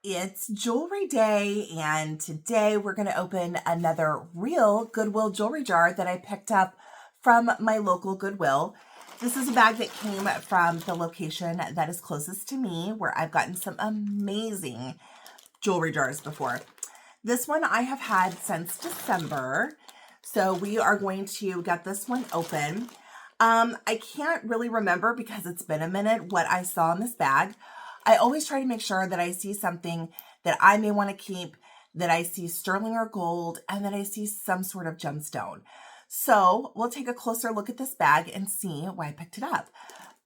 It's jewelry day, and today we're going to open another real Goodwill jewelry jar that I picked up from my local Goodwill. This is a bag that came from the location that is closest to me, where I've gotten some amazing jewelry jars before. This one I have had since December, so we are going to get this one open. I can't really remember because it's been a minute what I saw in this bag. I always try to make sure that I see something that I may want to keep, that I see sterling or gold, and that I see some sort of gemstone. So we'll take a closer look at this bag and see why I picked it up.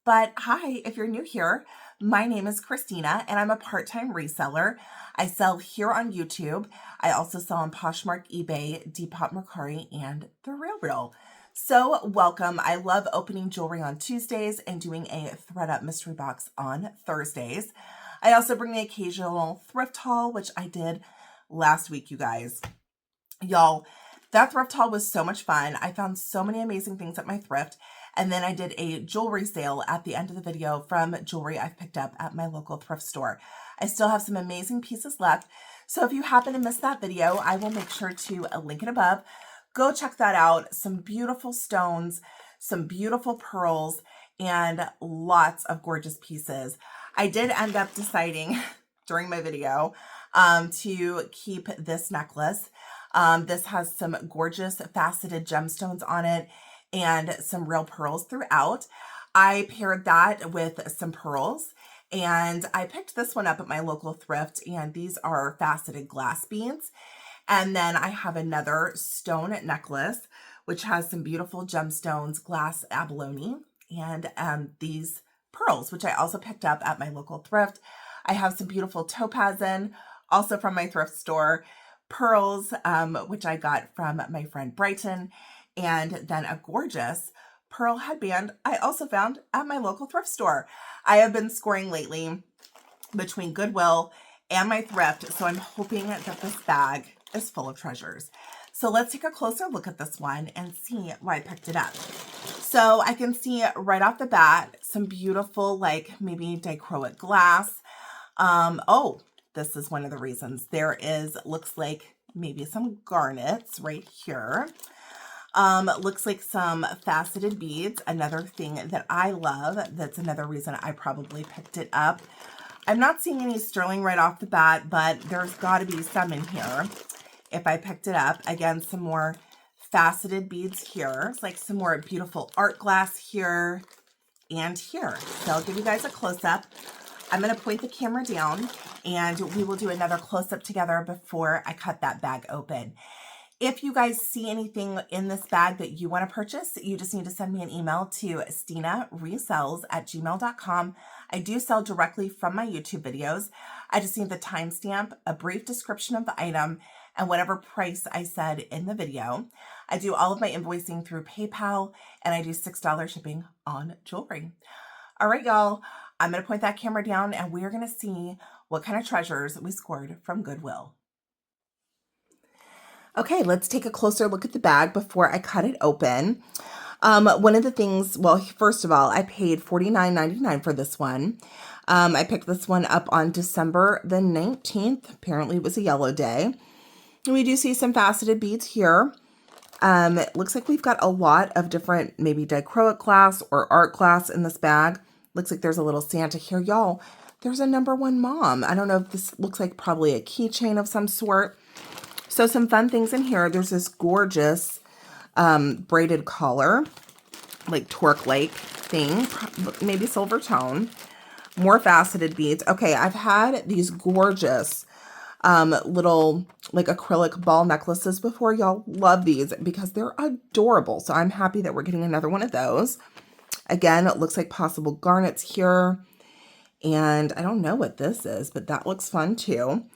But hi, if you're new here, my name is Christina and I'm a part-time reseller. I sell here on YouTube. I also sell on Poshmark, eBay, Depop, Mercari, and The RealReal. So welcome. I love opening jewelry on Tuesdays and doing a thread-up mystery box on Thursdays. I also bring the occasional thrift haul, which I did last week, you guys. Y'all, that thrift haul was so much fun. I found so many amazing things at my thrift. And then I did a jewelry sale at the end of the video from jewelry I've picked up at my local thrift store. I still have some amazing pieces left. So if you happen to miss that video, I will make sure to link it above. Go check that out. Some beautiful stones, some beautiful pearls, and lots of gorgeous pieces. I did end up deciding during my video to keep this necklace. This has some gorgeous faceted gemstones on it and some real pearls throughout. I paired that with some pearls, and I picked this one up at my local thrift, and these are faceted glass beads. And then I have another stone necklace, which has some beautiful gemstones, glass abalone, and these pearls, which I also picked up at my local thrift. I have some beautiful topazin, also from my thrift store, pearls, which I got from my friend Brighton, and then a gorgeous pearl headband I also found at my local thrift store. I have been scoring lately between Goodwill and my thrift, so I'm hoping that this bag is full of treasures. So let's take a closer look at this one and see why I picked it up. So I can see right off the bat some beautiful, like maybe dichroic glass. Oh, this is one of the reasons. There is, looks like maybe some garnets right here. Looks like some faceted beads, another thing that I love. That's another reason I probably picked it up. I'm not seeing any sterling right off the bat, but there's got to be some in here if I picked it up. Again, some more faceted beads here. It's like some more beautiful art glass here and here. So I'll give you guys a close-up. I'm going to point the camera down and we will do another close-up together before I cut that bag open. If you guys see anything in this bag that you want to purchase, you just need to send me an email to stinaresells@gmail.com. I do sell directly from my YouTube videos. I just need the timestamp, a brief description of the item, and whatever price I said in the video. I do all of my invoicing through PayPal, and I do $6 shipping on jewelry. All right, y'all, I'm going to point that camera down, and we're going to see what kind of treasures we scored from Goodwill. Okay, let's take a closer look at the bag before I cut it open. One of the things, well, first of all, I paid $49.99 for this one. I picked this one up on December the 19th. Apparently it was a yellow day. And we do see some faceted beads here. It looks like we've got a lot of different, maybe dichroic glass or art glass in this bag. Looks like there's a little Santa here. Y'all, there's a number one mom. I don't know if this looks like probably a keychain of some sort. So some fun things in here. There's this gorgeous braided collar, like torque-like thing, maybe silver tone. More faceted beads. Okay, I've had these gorgeous little like acrylic ball necklaces before. Y'all love these because they're adorable. So I'm happy that we're getting another one of those. Again, it looks like possible garnets here. And I don't know what this is, but that looks fun too.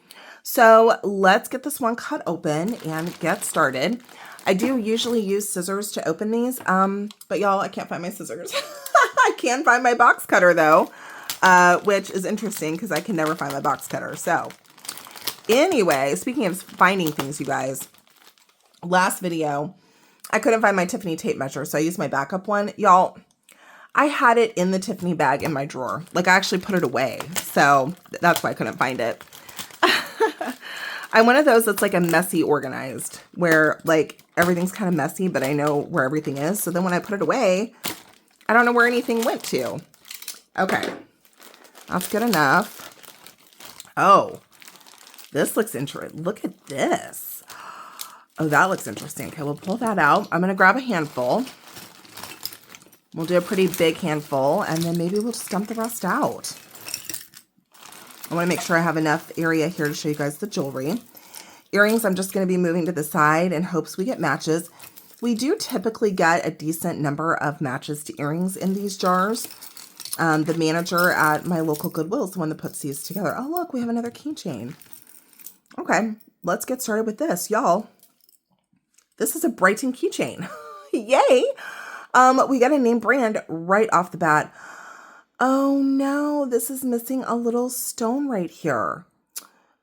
So let's get this one cut open and get started. I do usually use scissors to open these, but y'all, I can't find my scissors. I can find my box cutter though, which is interesting because I can never find my box cutter. So anyway, speaking of finding things, you guys, last video, I couldn't find my Tiffany tape measure, so I used my backup one. Y'all, I had it in the Tiffany bag in my drawer. Like I actually put it away, so that's why I couldn't find it. I'm one of those that's like a messy organized, where like everything's kind of messy, but I know where everything is. So then when I put it away, I don't know where anything went to. Okay, that's good enough. Oh, this looks interesting. Look at this. Oh, that looks interesting. Okay, we'll pull that out. I'm going to grab a handful. We'll do a pretty big handful, and then maybe we'll just dump the rest out. I want to make sure I have enough area here to show you guys the jewelry. Earrings, I'm just going to be moving to the side in hopes we get matches. We do typically get a decent number of matches to earrings in these jars. The manager at my local Goodwill is the one that puts these together. Oh, look, we have another keychain. Okay, let's get started with this. Y'all, this is a Brighton keychain. Yay! We got a name brand right off the bat. Oh no, this is missing a little stone right here.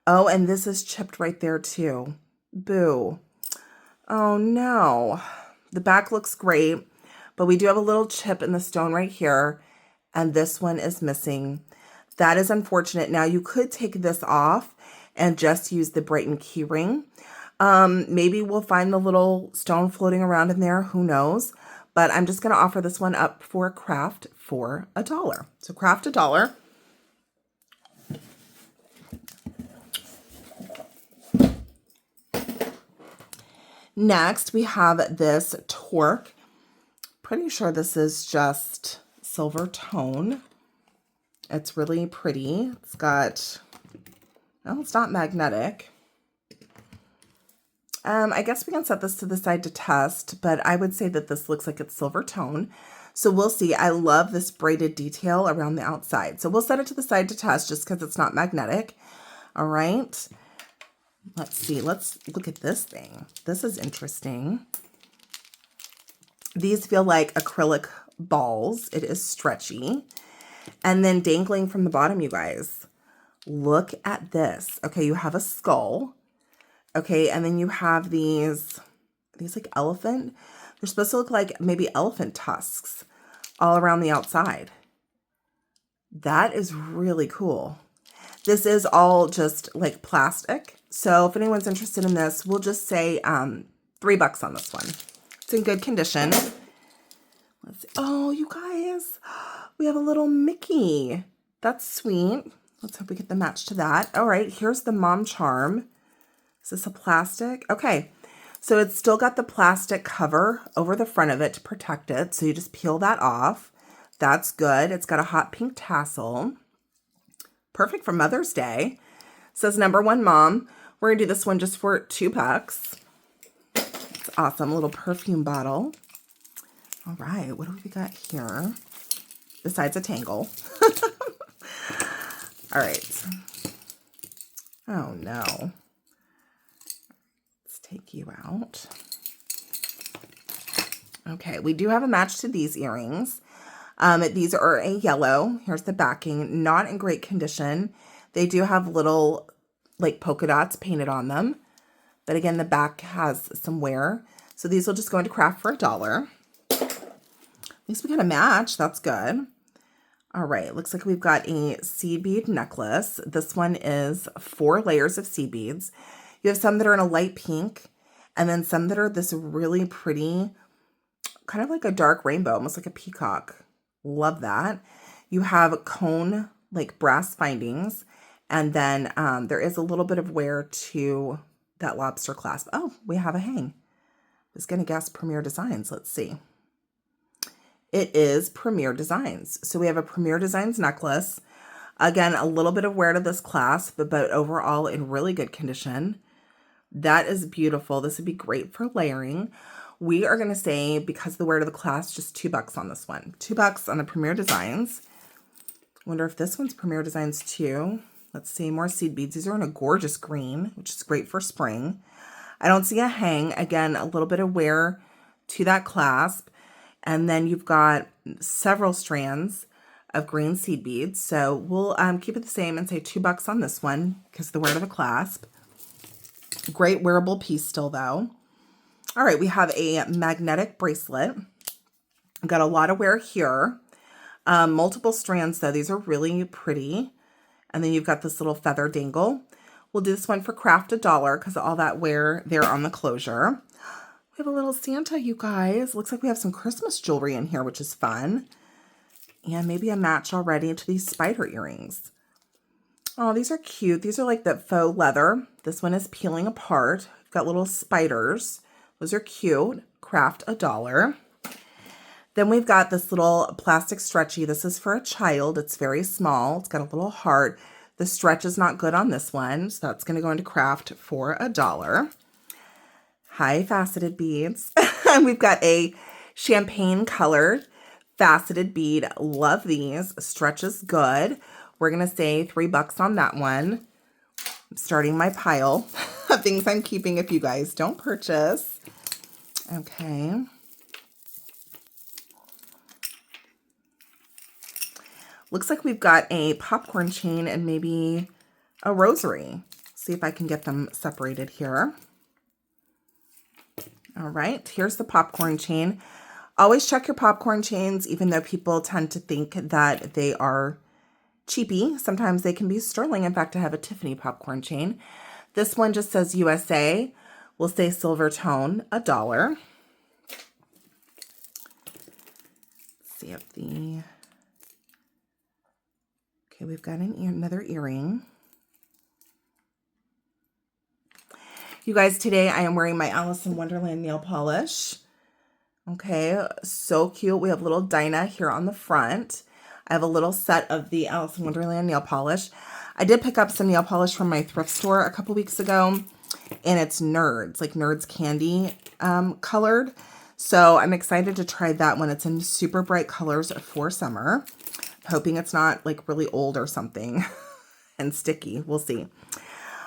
Oh, and this is chipped right there too. Boo. Oh no. The back looks great, but we do have a little chip in the stone right here, and this one is missing. That is unfortunate. Now you could take this off and just use the Brighton key ring. Maybe we'll find the little stone floating around in there. Who knows? But I'm just going to offer this one up for craft for $1. So craft $1. Next, we have this torque. Pretty sure this is just silver tone. It's really pretty. It's got, well, it's not magnetic. I guess we can set this to the side to test, but I would say that this looks like it's silver tone. So we'll see. I love this braided detail around the outside. So we'll set it to the side to test just because it's not magnetic. All right. Let's see. Let's look at this thing. This is interesting. These feel like acrylic balls. It is stretchy. And then dangling from the bottom, you guys. Look at this. Okay, you have a skull. Okay, and then you have these like elephant. They're supposed to look like maybe elephant tusks all around the outside. That is really cool. This is all just like plastic. So if anyone's interested in this, we'll just say $3 on this one. It's in good condition. Let's see. Oh, you guys, we have a little Mickey. That's sweet. Let's hope we get the match to that. All right, here's the mom charm. Is this a plastic? Okay, so it's still got the plastic cover over the front of it to protect it. So you just peel that off. That's good. It's got a hot pink tassel. Perfect for Mother's Day. It says number one mom. We're gonna do this one just for $2. It's awesome. A little perfume bottle. All right, what do we got here? Besides a tangle. All right. Oh no. Take you out. Okay, we do have a match to these earrings. These are a yellow. Here's the backing, not in great condition. They do have little like polka dots painted on them. But again, the back has some wear. So these will just go into craft for $1. At least we got a match. That's good. All right, looks like we've got a seed bead necklace. This one is 4 layers of seed beads. You have some that are in a light pink, and then some that are this really pretty, kind of like a dark rainbow, almost like a peacock. Love that. You have cone, like brass findings, and then there is a little bit of wear to that lobster clasp. Oh, we have a hang. I was going to guess Premier Designs. Let's see. It is Premier Designs. So we have a Premier Designs necklace. Again, a little bit of wear to this clasp, but overall in really good condition. That is beautiful. This would be great for layering. We are going to say, because of the wear to the clasp, just $2 on this one. $2 on the Premier Designs. Wonder if this one's Premier Designs too. Let's see, more seed beads. These are in a gorgeous green, which is great for spring. I don't see a hang. Again, a little bit of wear to that clasp. And then you've got several strands of green seed beads. So we'll keep it the same and say $2 on this one because of the wear to the clasp. Great wearable piece still though. All right, we have a magnetic bracelet. Got a lot of wear here. Multiple strands though. These are really pretty. And then you've got this little feather dangle. We'll do this one for craft $1 because of all that wear there on the closure. We have a little Santa, you guys. Looks like we have some Christmas jewelry in here, which is fun. And maybe a match already to these spider earrings. Oh, these are cute. These are like the faux leather. This one is peeling apart. We've got little spiders. Those are cute. Craft $1. Then we've got this little plastic stretchy. This is for a child. It's very small. It's got a little heart. The stretch is not good on this one, so that's going to go into craft for $1. High faceted beads. We've got a champagne colored faceted bead. Love these. Stretch is good. We're going to say $3 on that one. I'm starting my pile of things I'm keeping if you guys don't purchase. Okay. Looks like we've got a popcorn chain and maybe a rosary. See if I can get them separated here. All right, here's the popcorn chain. Always check your popcorn chains, even though people tend to think that they are cheapy. Sometimes they can be sterling. In fact, I have a Tiffany popcorn chain. This one just says USA. We'll say silver tone, $1. Let's see if the... Okay, we've got another earring. You guys, today I am wearing my Alice in Wonderland nail polish. Okay, so cute. We have little Dinah here on the front. I have a little set of the Alice in Wonderland nail polish. I did pick up some nail polish from my thrift store a couple weeks ago, and it's Nerds, like Nerds candy colored. So I'm excited to try that one. It's in super bright colors for summer. Hoping it's not like really old or something and sticky. We'll see.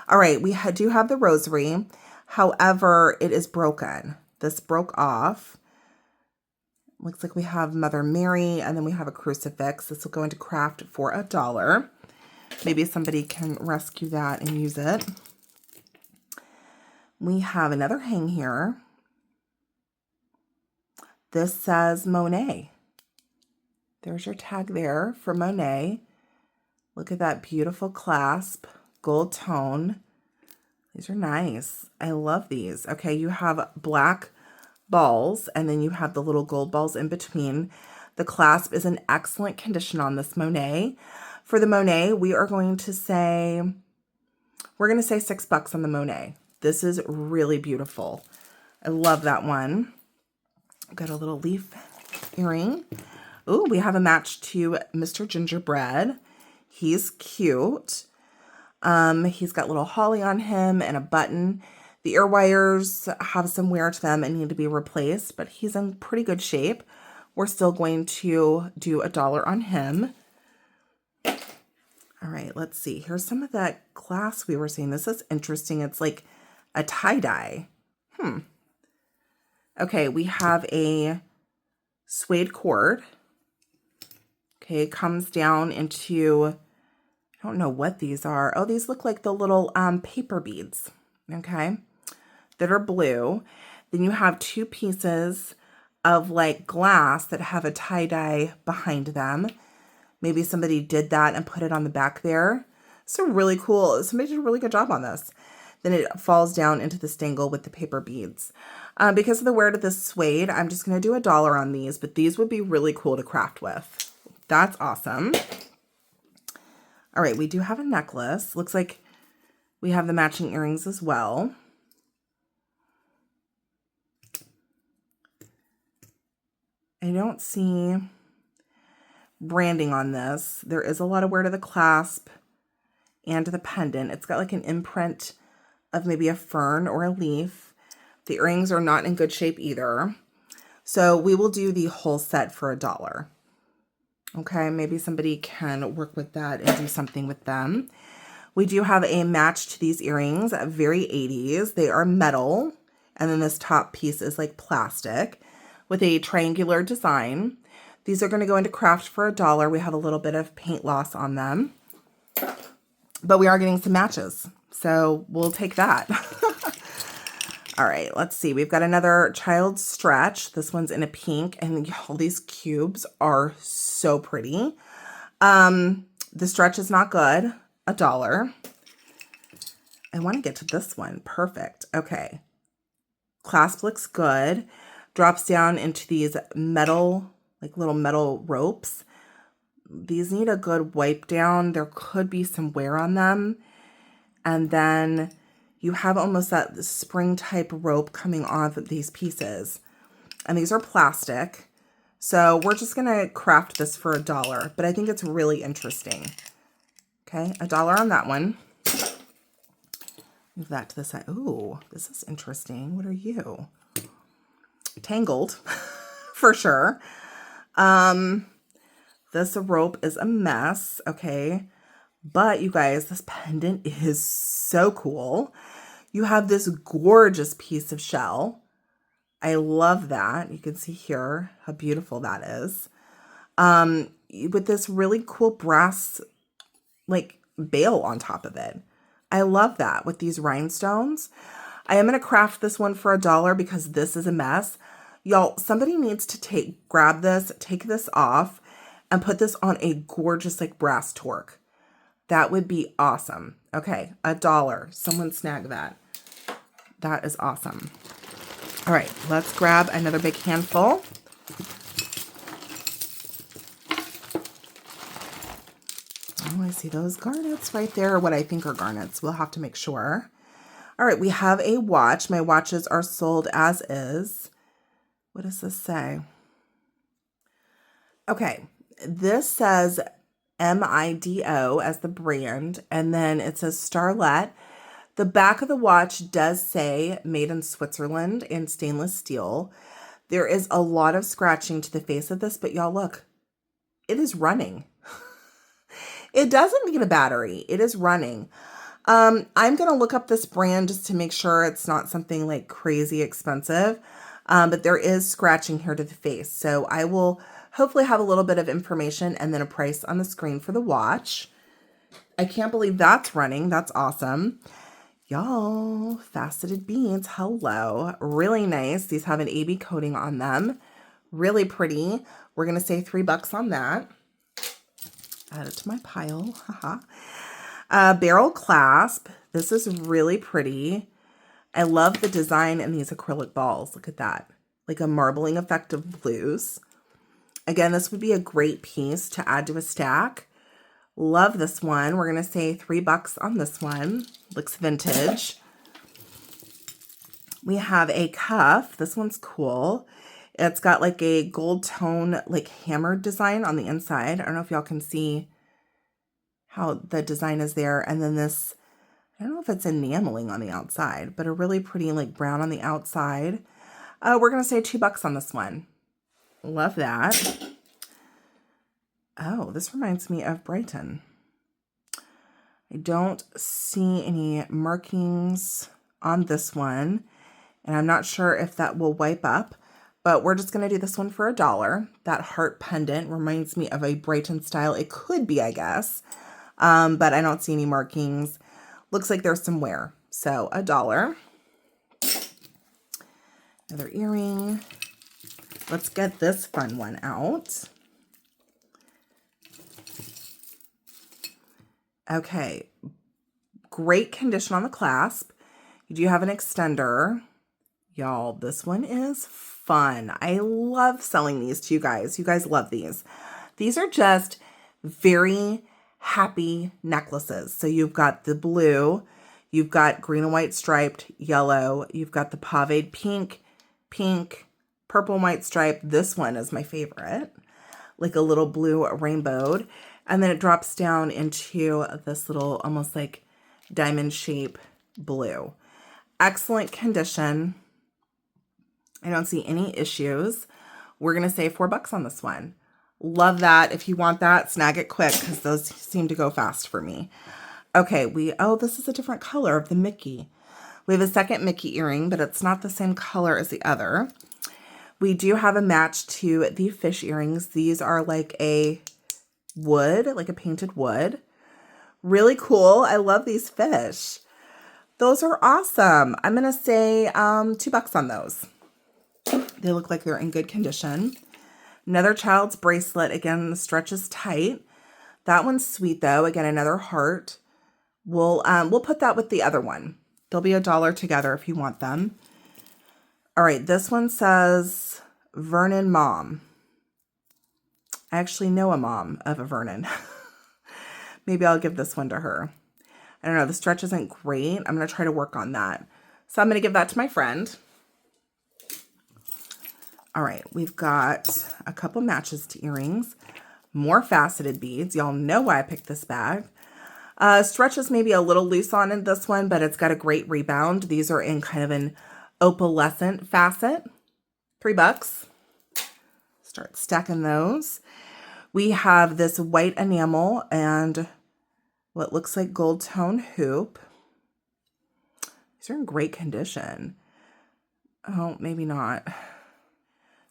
All right, we do have the rosary. However, it is broken. This broke off. Looks like we have Mother Mary, and then we have a crucifix. This will go into craft for $1. Maybe somebody can rescue that and use it. We have another hang here. This says Monet. There's your tag there for Monet. Look at that beautiful clasp, gold tone. These are nice. I love these. Okay, you have black balls, and then you have the little gold balls in between. The clasp is in excellent condition on this Monet. For the Monet, we are going to say, $6 on the Monet. This is really beautiful. I love that one. Got a little leaf earring. Ooh, we have a match to Mr. Gingerbread. He's cute. He's got little holly on him and a button. The ear wires have some wear to them and need to be replaced, but he's in pretty good shape. We're still going to do $1 on him. All right, let's see. Here's some of that glass we were seeing. This is interesting. It's like a tie-dye. Okay, we have a suede cord. Okay, it comes down into, I don't know what these are. Oh, these look like the little paper beads, okay, that are blue. Then you have two pieces of like glass that have a tie-dye behind them. Maybe somebody did that and put it on the back there. So really cool. Somebody did a really good job on this. Then it falls down into the stangle with the paper beads. Because of the wear to this suede, I'm just going to do $1 on these, but these would be really cool to craft with. That's awesome. All right, we do have a necklace. Looks like we have the matching earrings as well. I don't see branding on this. There is a lot of wear to the clasp and to the pendant. It's got like an imprint of maybe a fern or a leaf. The earrings are not in good shape either. So we will do the whole set for $1. Okay, maybe somebody can work with that and do something with them. We do have a match to these earrings, very 80s. They are metal, and then this top piece is like plastic with a triangular design. These are going to go into craft for $1. We have a little bit of paint loss on them, but we are getting some matches, so we'll take that. All right, let's see. We've got another child stretch. This one's in a pink, and all these cubes are so pretty. The stretch is not good. $1. I want to get to this one. Perfect. Okay. Clasp looks good. Drops down into these metal, like little metal ropes. These need a good wipe down. There could be some wear on them. And then you have almost that spring type rope coming off of these pieces. And these are plastic. So we're just going to craft this for $1, but I think it's really interesting. Okay, $1 on that one. Move that to the side. Ooh, this is interesting. What are you? Tangled, for sure. This rope is a mess, okay? But you guys, this pendant is so cool. You have this gorgeous piece of shell. I love that. You can see here how beautiful that is. With this really cool brass, like, bail on top of it. I love that with these rhinestones. I am going to craft this one for $1 because this is a mess. Y'all, somebody needs to grab this, take this off, and put this on a gorgeous, like, brass torque. That would be awesome. Okay, $1. Someone snag that. That is awesome. All right, let's grab another big handful. Oh, I see those garnets right there. What I think are garnets. We'll have to make sure. All right, we have a watch. My watches are sold as is. What does this say? Okay, this says MIDO as the brand, and then it says Starlet. The back of the watch does say made in Switzerland in stainless steel. There is a lot of scratching to the face of this, but y'all look, it is running. It doesn't need a battery. It is running. I'm going to look up this brand just to make sure it's not something like crazy expensive. But there is scratching here to the face. So I will hopefully have a little bit of information and then a price on the screen for the watch. I can't believe that's running. That's awesome. Y'all, faceted beads. Hello. Really nice. These have an AB coating on them. Really pretty. We're going to say $3 on that. Add it to my pile. Barrel clasp. This is really pretty. I love the design in these acrylic balls. Look at that. Like a marbling effect of blues. Again, this would be a great piece to add to a stack. Love this one. We're going to say $3 on this one. Looks vintage. We have a cuff. This one's cool. It's got like a gold tone, like hammered design on the inside. I don't know if y'all can see how the design is there. And then this, I don't know if it's enameling on the outside, but a really pretty like brown on the outside. We're going to say $2 on this one. Love that. Oh, this reminds me of Brighton. I don't see any markings on this one, and I'm not sure if that will wipe up, but we're just going to do this one for $1. That heart pendant reminds me of a Brighton style. It could be, I guess, but I don't see any markings. Looks like there's some wear, so $1. Another earring. Let's get this fun one out. Okay, great condition on the clasp. You do have an extender. Y'all, this one is fun. I love selling these to you guys. You guys love these. These are just very happy necklaces. So you've got the blue, you've got green and white striped, yellow, you've got the paved pink, purple and white stripe. This one is my favorite, like a little blue rainbowed. And then it drops down into this little almost like diamond shape blue. Excellent condition. I don't see any issues. We're going to say $4 on this one. Love that. If you want that, snag it quick because those seem to go fast for me. Okay, oh, this is a different color of the Mickey. We have a second Mickey earring, but it's not the same color as the other. We do have a match to the fish earrings. These are like a wood, like a painted wood. Really cool. I love these fish. Those are awesome. I'm going to say $2 on those. They look like they're in good condition. Another child's bracelet. Again, the stretch is tight. That one's sweet though. Again, another heart. We'll put that with the other one. They'll be $1 together if you want them. All right, this one says Vernon Mom. I actually know a mom of a Vernon. Maybe I'll give this one to her. I don't know, the stretch isn't great. I'm going to try to work on that. So I'm going to give that to my friend. All right, we've got a couple matches to earrings. More faceted beads. Y'all know why I picked this bag. Stretch is maybe a little loose on in this one, but it's got a great rebound. These are in kind of an opalescent facet. $3. Start stacking those. We have this white enamel and what looks like gold tone hoop. These are in great condition. Oh, maybe not.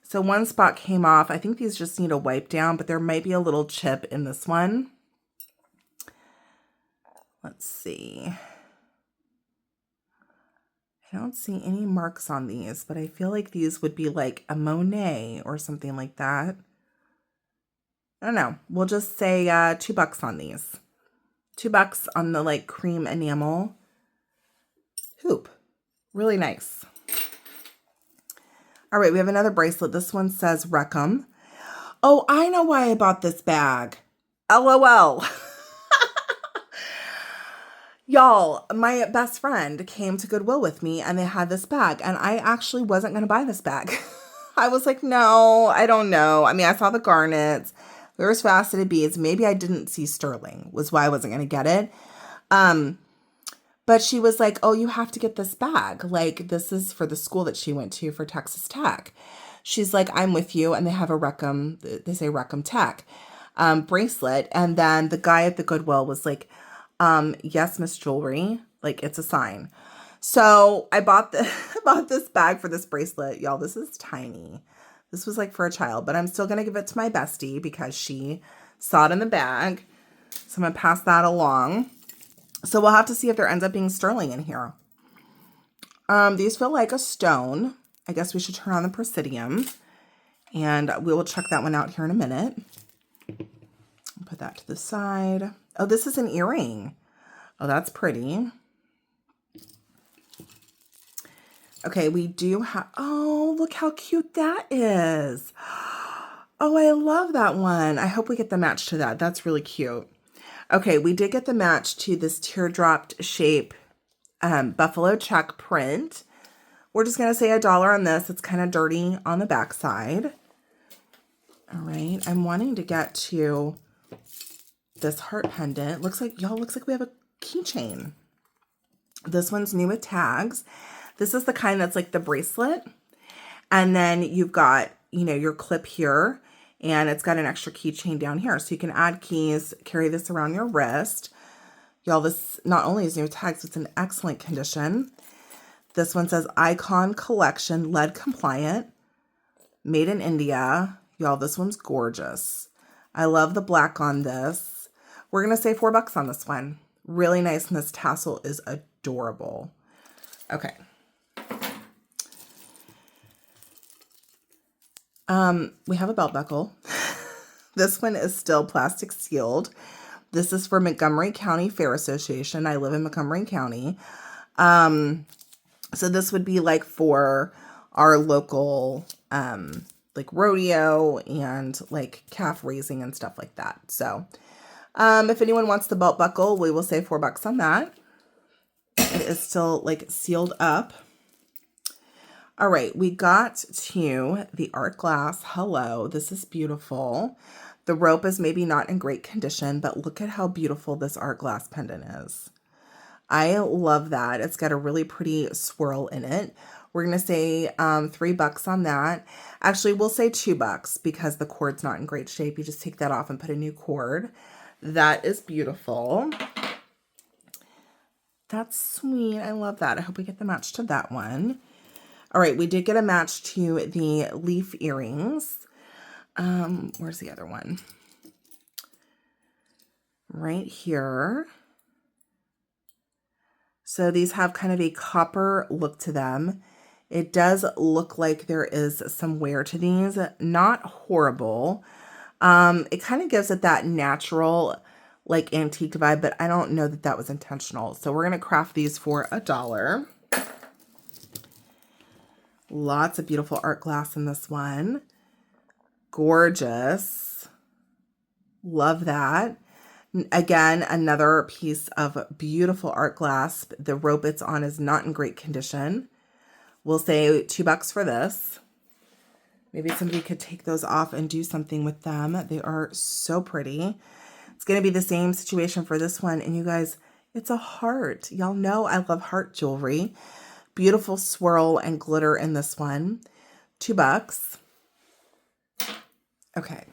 So one spot came off. I think these just need a wipe down, but there might be a little chip in this one. Let's see. I don't see any marks on these, but I feel like these would be like a Monet or something like that. I don't know. We'll just say $2 on these. $2 on the like cream enamel hoop. Really nice. All right, we have another bracelet. This one says Reckham. Oh, I know why I bought this bag. LOL. Y'all, my best friend came to Goodwill with me and they had this bag and I actually wasn't going to buy this bag. I was like, no, I don't know. I mean, I saw the garnets. There's faceted beads. Maybe I didn't see sterling was why I wasn't going to get it. But she was like, oh, you have to get this bag. Like, this is for the school that she went to for Texas Tech. She's like, I'm with you. And they have a Reckham, they say Reckham Tech bracelet. And then the guy at the Goodwill was like, yes, Miss Jewelry, like it's a sign. So I bought this bag for this bracelet. Y'all, this is tiny. This was like for a child, but I'm still going to give it to my bestie because she saw it in the bag. So I'm going to pass that along. So we'll have to see if there ends up being sterling in here. These feel like a stone. I guess we should turn on the Presidium and we will check that one out here in a minute. Put that to the side. Oh, this is an earring. Oh, that's pretty. Okay, we do have, oh, look how cute that is. Oh, I love that one. I hope we get the match to that. That's really cute. Okay, we did get the match to this teardropped shape buffalo check print. We're just going to say $1 on this. It's kind of dirty on the back side. All right, I'm wanting to get to this heart pendant. Looks like, y'all, looks like we have a keychain. This one's new with tags. This is the kind that's like the bracelet. And then you've got, you know, your clip here and it's got an extra keychain down here. So you can add keys, carry this around your wrist. Y'all, this not only is new with tags, it's in excellent condition. This one says Icon Collection, lead compliant, made in India. Y'all, this one's gorgeous. I love the black on this. We're going to say $4 on this one. Really nice. And this tassel is adorable. Okay. We have a belt buckle. This one is still plastic sealed. This is for Montgomery County Fair Association. I live in Montgomery County. So this would be like for our local, like rodeo and like calf raising and stuff like that. So, if anyone wants the belt buckle, we will say $4 on that. It is still like sealed up. All right, we got to the art glass. Hello, this is beautiful. The rope is maybe not in great condition, but look at how beautiful this art glass pendant is. I love that. It's got a really pretty swirl in it. We're going to say $3 on that. Actually, we'll say $2 because the cord's not in great shape. You just take that off and put a new cord. That is beautiful. That's sweet. I love that. I hope we get the match to that one. All right, we did get a match to the leaf earrings. Where's the other one? Right here. So these have kind of a copper look to them. It does look like there is some wear to these. Not horrible. It kind of gives it that natural, like antique vibe, but I don't know that that was intentional. So we're going to craft these for $1. Lots of beautiful art glass in this one. Gorgeous. Love that. Again, another piece of beautiful art glass. The rope it's on is not in great condition. We'll say $2 for this. Maybe somebody could take those off and do something with them. They are so pretty. It's going to be the same situation for this one. And you guys, it's a heart. Y'all know I love heart jewelry. Beautiful swirl and glitter in this one. $2. Okay.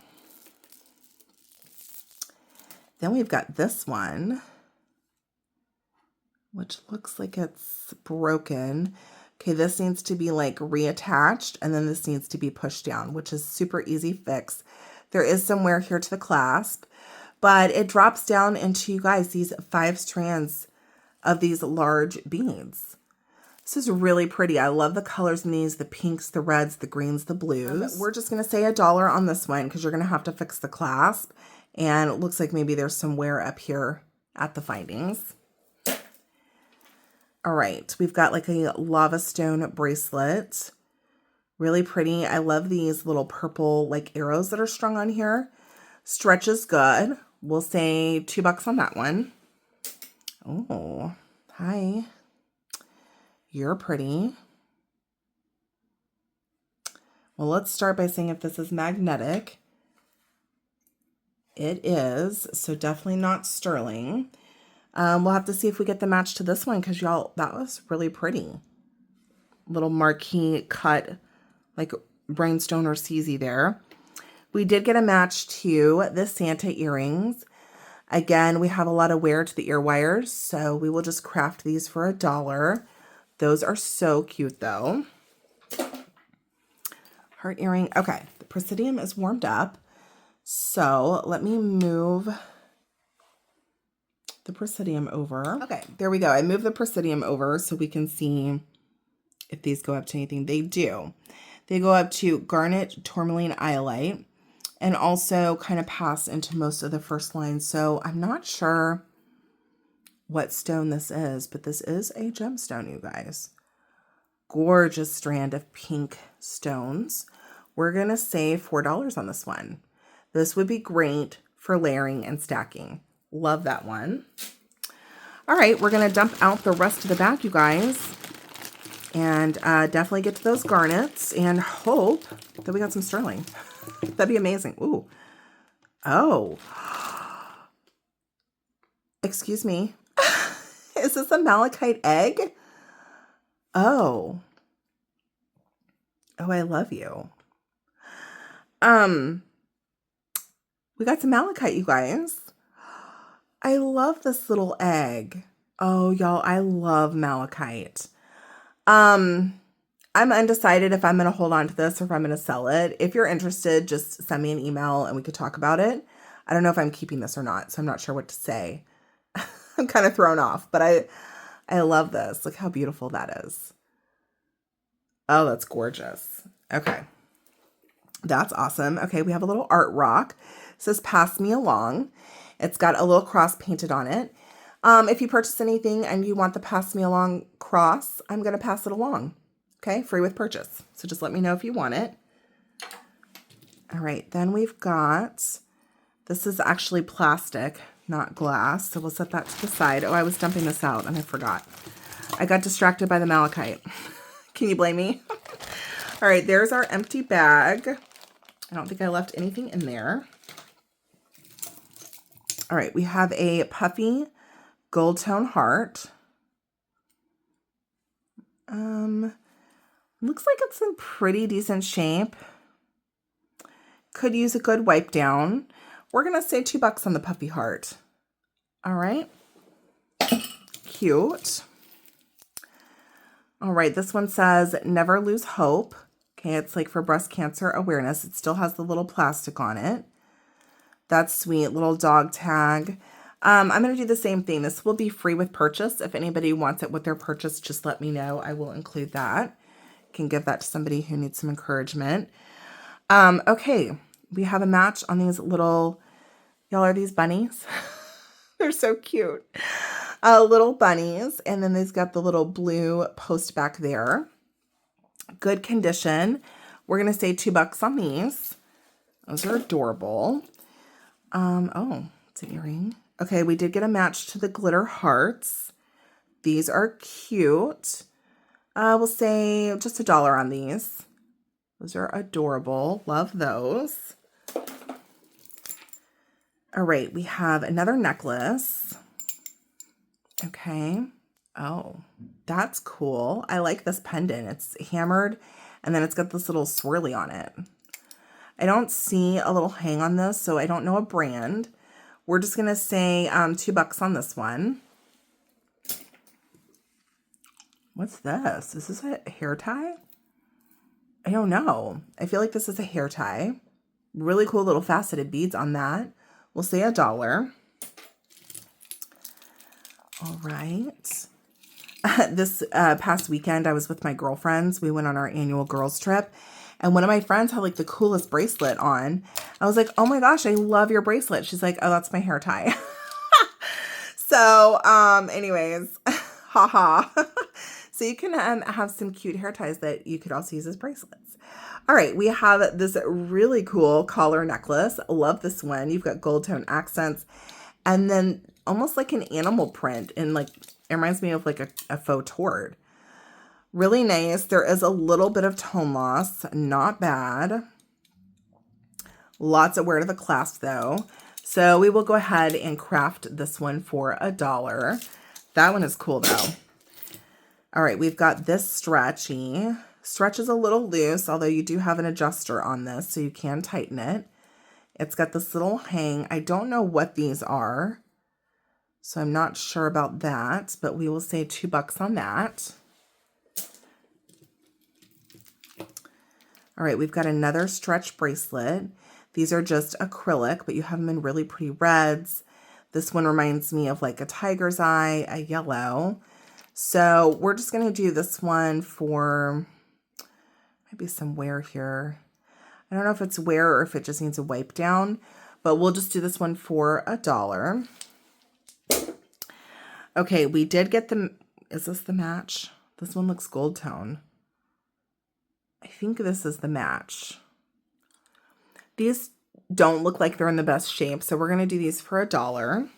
Then we've got this one, which looks like it's broken. Okay, this needs to be like reattached, and then this needs to be pushed down, which is super easy fix. There is some wear here to the clasp, but it drops down into, you guys, these 5 strands of these large beads. This is really pretty. I love the colors in these, the pinks, the reds, the greens, the blues. We're just going to say $1 on this one because you're going to have to fix the clasp. And it looks like maybe there's some wear up here at the findings. All right, we've got like a lava stone bracelet. Really pretty. I love these little purple like arrows that are strung on here. Stretches good. We'll say $2 on that one. Oh, hi. You're pretty. Well, let's start by saying if this is magnetic. It is, so definitely not sterling. We'll have to see if we get the match to this one because y'all, that was really pretty. Little marquee cut like rhinestone or CZ there. We did get a match to the Santa earrings. Again, we have a lot of wear to the ear wires, so we will just craft these for $1. Those are so cute though. Heart earring. Okay, the Presidium is warmed up. So let me move the Presidium over. Okay, there we go. I moved the Presidium over so we can see if these go up to anything. They do. They go up to Garnet Tourmaline Iolite and also kind of pass into most of the first line. So I'm not sure what stone this is, but this is a gemstone, you guys. Gorgeous strand of pink stones. We're going to save $4 on this one. This would be great for layering and stacking. Love that one. All right, we're going to dump out the rest of the bag, you guys. And definitely get to those garnets and hope that we got some sterling. That'd be amazing. Ooh. Oh. Excuse me. Is this a malachite egg? Oh. Oh, I love you. We got some malachite, you guys. I love this little egg. Oh, y'all, I love malachite. I'm undecided if I'm going to hold on to this or if I'm going to sell it. If you're interested, just send me an email and we could talk about it. I don't know if I'm keeping this or not, so I'm not sure what to say. I'm kind of thrown off, but I love this. Look how beautiful that is. Oh, that's gorgeous. Okay. That's awesome. Okay, we have a little art rock. It says pass me along. It's got a little cross painted on it. If you purchase anything and you want the pass me along cross, I'm going to pass it along. Okay, free with purchase. So just let me know if you want it. All right, then we've got, this is actually plastic, not glass. So we'll set that to the side. Oh, I was dumping this out and I forgot. I got distracted by the malachite. Can you blame me? All right, there's our empty bag. I don't think I left anything in there. All right, we have a puffy gold tone heart. Looks like it's in pretty decent shape. Could use a good wipe down. We're gonna say $2 on the puffy heart. All right, cute. All right, this one says never lose hope. Okay, it's like for breast cancer awareness. It still has the little plastic on it. That's sweet. Little dog tag. I'm going to do the same thing. This will be free with purchase. If anybody wants it with their purchase, just let me know. I will include that. Can give that to somebody who needs some encouragement. Okay, we have a match on these little, y'all, are these bunnies? They're so cute. Little bunnies. And then they've got the little blue post back there. Good condition. We're going to say $2 on these. Those are adorable. Oh, it's an earring. Okay, we did get a match to the glitter hearts. These are cute. We'll say just $1 on these. Those are adorable. Love those. All right, we have another necklace. Okay. Oh, that's cool. I like this pendant. It's hammered, and then it's got this little swirly on it. I don't see a little hang on this, so I don't know a brand. We're just going to say $2 on this one. What's this? Is this a hair tie? I don't know. I feel like this is a hair tie. Really cool little faceted beads on that. We'll say $1. All right. This past weekend, I was with my girlfriends. We went on our annual girls trip. And one of my friends had like the coolest bracelet on. I was like, oh my gosh, I love your bracelet. She's like, oh, that's my hair tie. So anyways, haha. So you can have some cute hair ties that you could also use as bracelets. All right, we have this really cool collar necklace. Love this one. You've got gold tone accents and then almost like an animal print, and like it reminds me of like a faux tord. Really nice. There is a little bit of tone loss. Not bad. Lots of wear to the clasp though. So we will go ahead and craft this one for $1. That one is cool though. All right, we've got this stretchy. Stretch is a little loose, although you do have an adjuster on this, so you can tighten it. It's got this little hang. I don't know what these are, so I'm not sure about that, but we will say $2 on that. All right, we've got another stretch bracelet. These are just acrylic, but you have them in really pretty reds. This one reminds me of like a tiger's eye, a yellow. So we're just going to do this one for maybe some wear here. I don't know if it's wear or if it just needs a wipe down, but we'll just do this one for $1. Okay, we did get the, is this the match? This one looks gold tone. I think this is the match. These don't look like they're in the best shape, so we're going to do these for $1.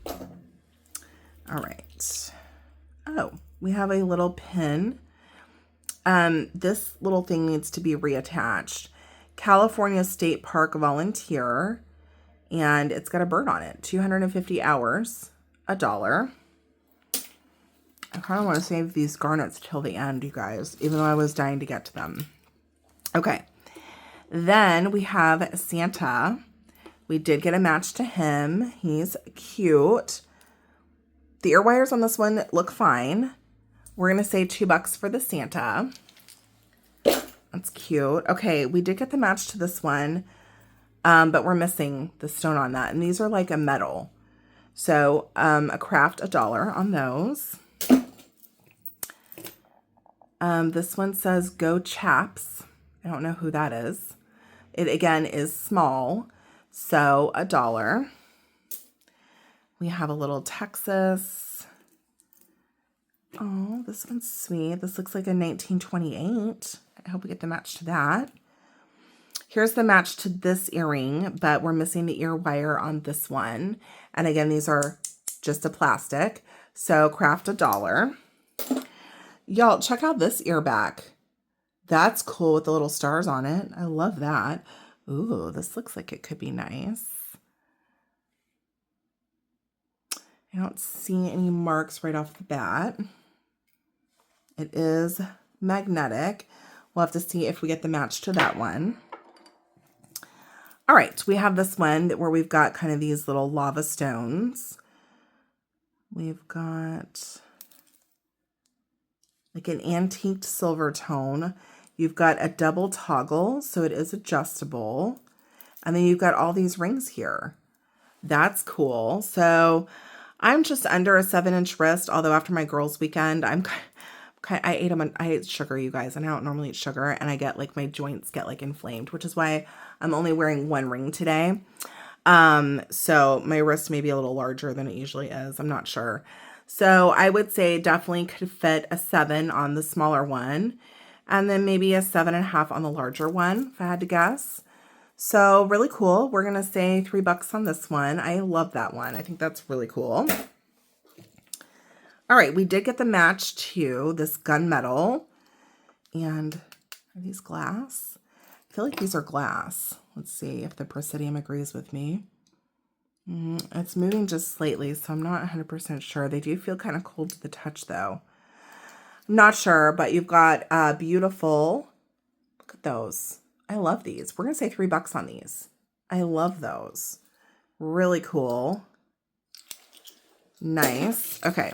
All right. Oh, we have a little pin. This little thing needs to be reattached. California State Park volunteer, and it's got a bird on it. 250 hours, $1. I kind of want to save these garnets till the end, you guys, even though I was dying to get to them. Okay. Then we have Santa. We did get a match to him. He's cute. The ear wires on this one look fine. We're going to say $2 for the Santa. That's cute. Okay, we did get the match to this one, but we're missing the stone on that. And these are like a metal. So a craft, $1 on those. This one says Go Chaps. I don't know who that is. It again is small, so $1. We have a little Texas. Oh, this one's sweet. This looks like a 1928. I hope we get the match to that. Here's the match to this earring, but we're missing the ear wire on this one. And again, these are just a plastic. So craft $1. Y'all, check out this ear back. That's cool with the little stars on it. I love that. Ooh, this looks like it could be nice. I don't see any marks right off the bat. It is magnetic. We'll have to see if we get the match to that one. All right, we have this one where we've got kind of these little lava stones. We've got like an antiqued silver tone. You've got a double toggle, so it is adjustable. And then you've got all these rings here. That's cool. So I'm just under a 7-inch wrist, although after my girls' weekend, I ate sugar, you guys, and I don't normally eat sugar, and I get like my joints get like inflamed, which is why I'm only wearing one ring today. So my wrist may be a little larger than it usually is. I'm not sure. So I would say definitely could fit a 7 on the smaller one, and then maybe a 7.5 on the larger one, if I had to guess. So really cool. We're going to say $3 on this one. I love that one. I think that's really cool. All right, we did get the match to this gunmetal. And are these glass? I feel like these are glass. Let's see if the Presidium agrees with me. It's moving just slightly, so I'm not 100% sure. They do feel kind of cold to the touch, though. I'm not sure, but you've got beautiful. Look at those. I love these. We're going to say $3 on these. I love those. Really cool. Nice. Okay.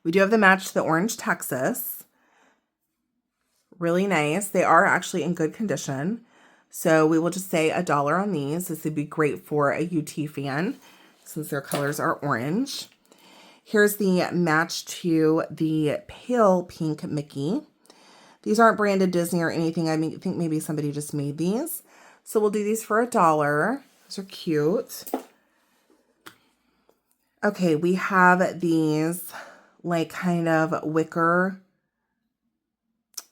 We do have the match to the Orange Texas. Really nice. They are actually in good condition. So we will just say $1 on these. This would be great for a UT fan since their colors are orange. Here's the match to the pale pink Mickey. These aren't branded Disney or anything. I think maybe somebody just made these. So we'll do these for $1. Those are cute. Okay, we have these like kind of wicker.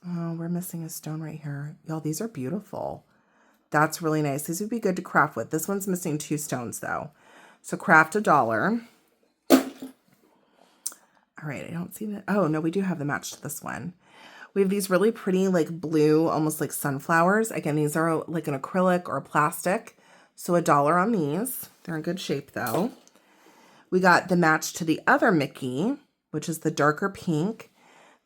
Oh, we're missing a stone right here. Y'all, these are beautiful. That's really nice. These would be good to craft with. This one's missing 2 stones though. So craft $1. All right, I don't see that. Oh, no, we do have the match to this one. We have these really pretty like blue, almost like sunflowers. Again, these are like an acrylic or plastic. So $1 on these. They're in good shape though. We got the match to the other Mickey, which is the darker pink.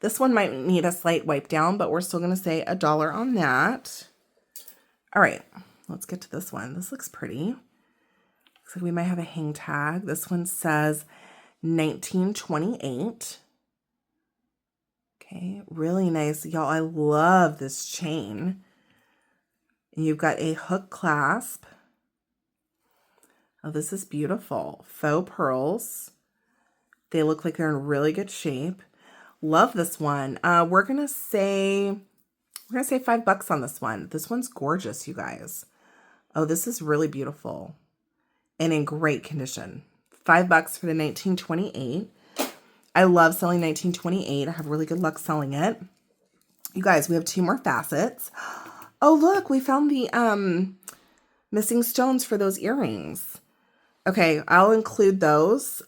This one might need a slight wipe down, but we're still going to say $1 on that. All right, let's get to this one. This looks pretty. Looks like we might have a hang tag. This one says 1928. Okay, really nice. Y'all, I love this chain. And you've got a hook clasp. Oh, this is beautiful. Faux pearls. They look like they're in really good shape. Love this one. We're gonna say $5 on this one. This one's gorgeous, you guys. Oh, this is really beautiful and in great condition. $5 for the 1928. I love selling 1928. I have really good luck selling it. You guys, we have 2 more facets. Oh, look, we found the missing stones for those earrings. Okay, I'll include those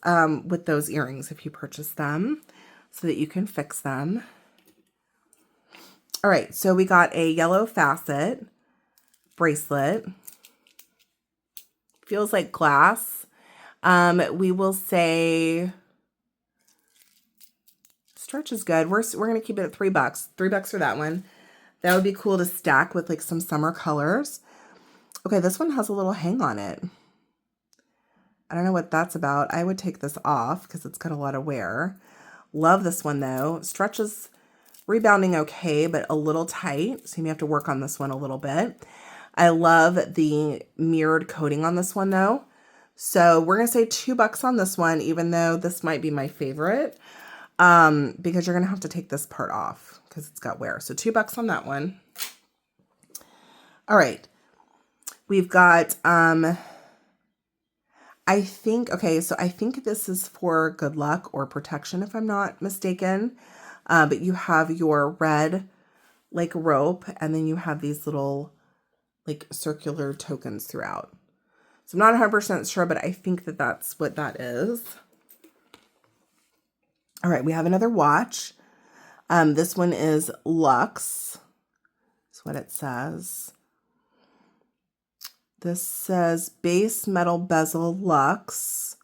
with those earrings if you purchase them so that you can fix them. All right, so we got a yellow facet bracelet. Feels like glass. We will say stretch is good. We're going to keep it at $3. $3 for that one. That would be cool to stack with like some summer colors. Okay, this one has a little hang on it. I don't know what that's about. I would take this off because it's got a lot of wear. Love this one though. Stretch is rebounding okay, but a little tight. So you may have to work on this one a little bit. I love the mirrored coating on this one though. So we're going to say $2 on this one, even though this might be my favorite, because you're going to have to take this part off because it's got wear. So $2 on that one. All right. We've got, I think this is for good luck or protection, if I'm not mistaken. But you have your red like rope, and then you have these little like circular tokens throughout. So I'm not 100% sure, but I think that that's what that is. All right, we have another watch. This one is Luxe. That's what it says. This says base metal bezel Luxe.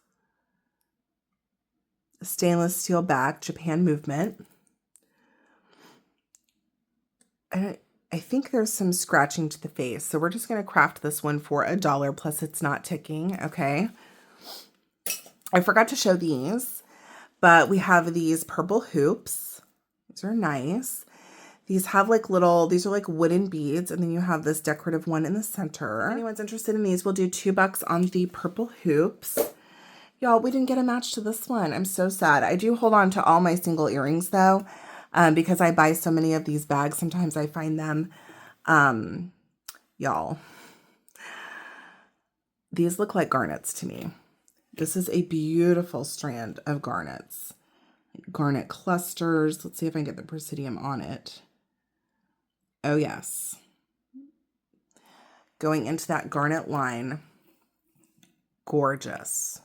Stainless steel back, Japan movement. I think there's some scratching to the face. So we're just going to craft this one for $1, plus it's not ticking. Okay. I forgot to show these, but we have these purple hoops. These are nice. These have like these are like wooden beads, and then you have this decorative one in the center. If anyone's interested in these, we'll do $2 on the purple hoops. Y'all, we didn't get a match to this one. I'm so sad. I do hold on to all my single earrings though, because I buy so many of these bags. Sometimes I find them, y'all. these look like garnets to me. This is a beautiful strand of garnets. Garnet clusters. Let's see if I can get the presidium on it. Oh, yes. Going into that garnet line. Gorgeous.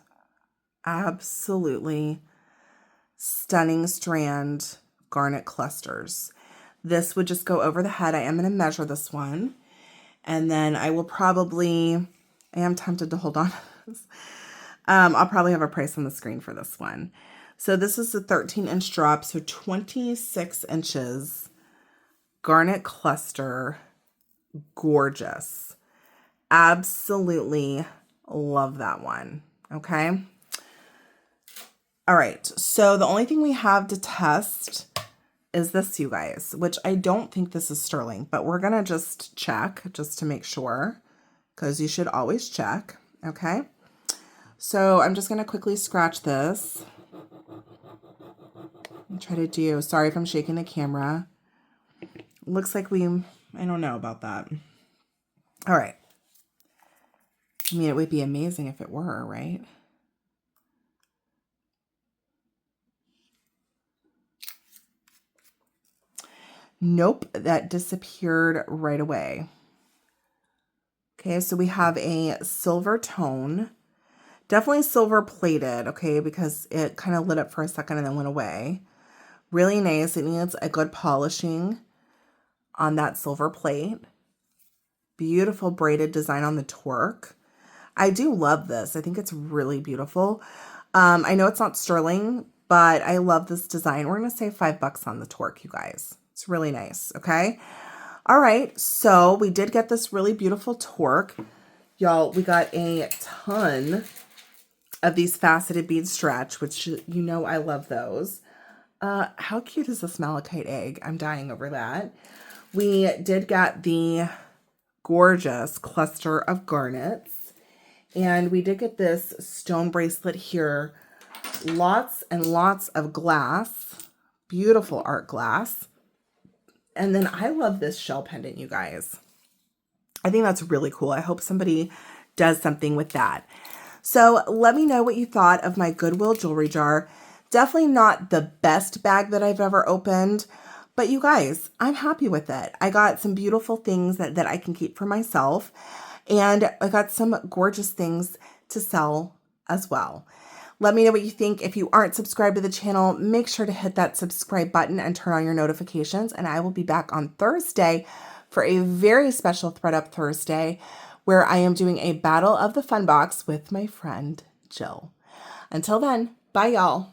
Absolutely stunning strand garnet clusters. This would just go over the head. I am going to measure this one. And then I will probably, I am tempted to hold on to this. I'll probably have a price on the screen for this one. So this is a 13-inch drop, so 26 inches. Garnet cluster. Gorgeous. Absolutely love that one. Okay. All right. So the only thing we have to test is this, you guys, which I don't think this is sterling, but we're going to just check just to make sure, because you should always check. Okay. So I'm just going to quickly scratch this. Try to do, sorry if I'm shaking the camera. Looks like I don't know about that. All right. I mean, it would be amazing if it were, right? Nope, that disappeared right away. Okay, so we have a silver tone. Definitely silver plated, okay, because it kind of lit up for a second and then went away. Really nice. It needs a good polishing on that silver plate. Beautiful braided design on the torque. I do love this. I think it's really beautiful. I know it's not sterling, but I love this design. We're going to save $5 on the torque, you guys. It's really nice, okay? All right, so we did get this really beautiful torque. Y'all, we got a ton of these faceted bead stretch, which you know I love those. How cute is this malachite egg? I'm dying over that. We did get the gorgeous cluster of garnets. And we did get this stone bracelet here. Lots and lots of glass. Beautiful art glass. And then I love this shell pendant, you guys. I think that's really cool. I hope somebody does something with that. So let me know what you thought of my Goodwill jewelry jar. Definitely not the best bag that I've ever opened, but you guys, I'm happy with it. I got some beautiful things that I can keep for myself, and I got some gorgeous things to sell as well. Let me know what you think. If you aren't subscribed to the channel, make sure to hit that subscribe button and turn on your notifications, and I will be back on Thursday for a very special Thread Up Thursday where I am doing a Battle of the Fun Box with my friend Jill. Until then, bye y'all.